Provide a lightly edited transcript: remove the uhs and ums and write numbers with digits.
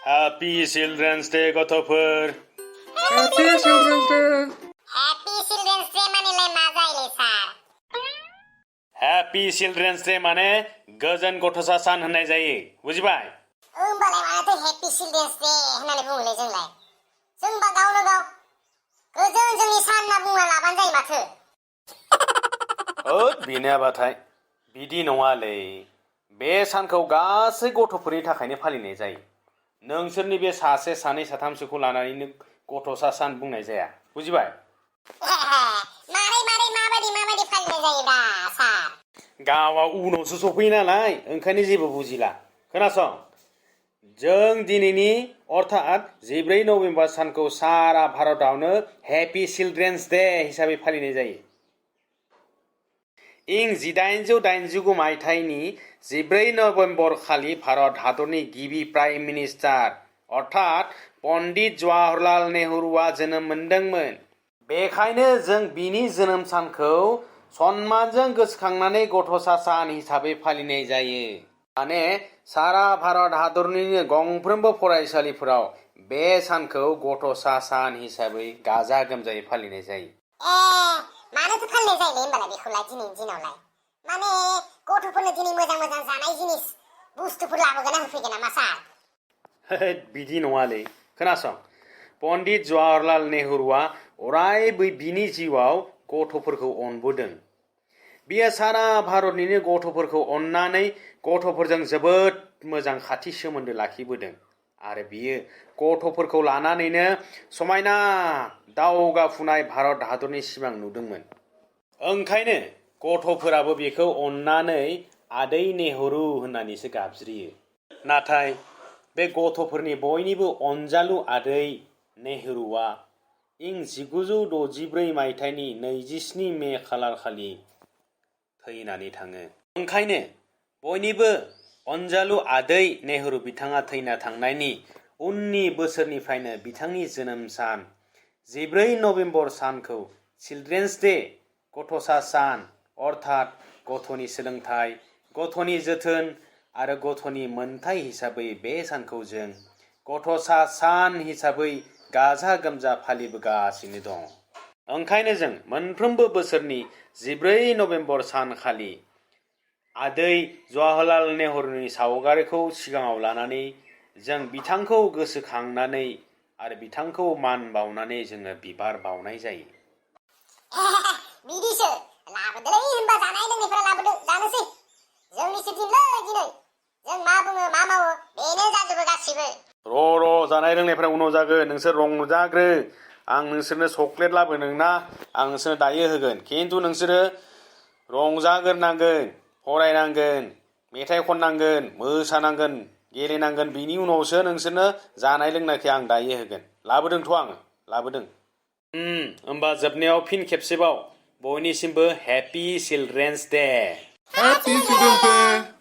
Happy Children's Day गथ'फोर। Happy Children's Day. Happy Children's Day मानेलाय मा जायोलै सार? Happy Children's Day माने गोजोन गथ'सा सान होननाय जायो, बुजिबाय? होमबालाय माथो Happy Children's Day होननानै बुङोलै जोंलाय? जोंबा गावनो गाव गोजोन जोंनि सान होनना बुंना लाबानो जायो माथो। बेनोबाथाय बिदि नङालै। बे सानखौ गासै गथ'फोरनि थाखायनो फालिनाय जायो। नोंसोरनि बे सासे सानै साथामसोखौ लानानैनो गथ'सा सान बुंनाय जाया, बुजिबाय? माबायदि फालिनाय जायोब्रा सार? गावआ उनावसो सफैयो नालाय ओंखायनो जेबो बुजिला। खोनासं, जों दिनैनि अर्थात 14 नबेम्बर सानखौ सारा भारतआवनो हेपि चिल्ड्रेन्स डे हिसाबै फालिनाय जायो। इं 1889 मायथाइनि 14 नबेम्बर खालि भारत हादरनि गिबि प्राइम मिनिस्टार अर्थात पन्डित जवाहरलाल नेहरूआ जोनोम मोनदोंमोन। बेखायनो जों बिनि जोनोम सानखौ सन्मानजों गोसोखांनानै गथ'सा सान हिसाबै फालिनाय जायो। माने सारा भारत हादरनिनो गंफ्रोमबो फरायसालिफोराव बे सानखौ गथ'सा सान हिसाबै गाजा गोमजायै फालिनाय जायो। मानोथो फालिनाय जायोलै होमबालाय बेखौलाय दिनैनि दिनावलाय? माने गथ'फोरनो दिनै मोजां जानाय जिनिस बुस्थुफोर लाबोगोन ना होफैगोन नामा सार? बिदि नङालै। खोनासं, पन्डित जवाहरलाल नेहरूआ अरायबो बिनि जिउआव गथ'फोरखौ अनबोदों। बियो सारा भारतनिनो गथ'फोरखौ अननानै गथ'फोरजों जोबोद मोजां खाथि सोमोन्दो लाखिबोदों आरो बियो गथ'फोरखौ लानानैनो समायना दावगाफुनाय भारत हादरनि सिमां नुदोंमोन। ओंखायनो गथ'फोराबो बेखौ अननानै आदै नेहरू होननानैसो गाबज्रियो। नाथाय बे गथ'फोरनि बयनिबो अनजालु आदै नेहरूआ इं 1964 मायथाइनि 27 मे खालार खालि थैनानै थाङो। ओंखायनो बयनिबो अनजालु आदै नेहरू बिथाङा थैना थांनायनि उननि बोसोरनिफ्रायनो बिथांनि जोनोम सान 14 नबेम्बर सानखौ चिल्ड्रेन्स डे गथ'सा सान अर्थात गथ'नि सोलोंथाइ, गथ'नि जोथोन आरो गथ'नि मोनथाय हिसाबै बे सानखौ जों गथ'सा सान हिसाबै गाजा गोमजा फालिबोगासिनो दं। ओंखायनो जों मोनफ्रोमबो बोसोरनि 14 नबेम्बर सानखालि आदै जवाहरलाल नेहरूनि सावगारिखौ सिगाङाव लानानै जों बिथांखौ गोसोखांनानै आरो बिथांखौ मान बावनानै जोङो बिबार बावनाय जायो। बिदिसो लाबोदोलै होनबा जानाय लोंनायफोरा लाबोदो जानोसै। जोंनिसो दिनलै दिनै। जों मा बुङो मा मावो बेनो जाजोबो गासिबो। र' जानाय लोंनायफ्रा उनाव जागोन। नोंसोर रंजाग्रो। आं नोंसोरनो चक्लेट लाबोदों ना, आं नोंसोरनो दायो होगोन। खिन्थु नोंसोरो रंजाग्रोनांगोन, फरायनांगोन, मेथाइ खननांगोन, मोसानांगोन, गेलेनांगोन। बिनि उनावसो नोंसोरनो जानाय लोंनायखौ आं दायो होगोन। लाबोदोंथ' आङो, लाबोदों। होमबा जोबनायाव फिन खेबसेबाव बयनिसिमबो happy children's day. Happy Children's Day.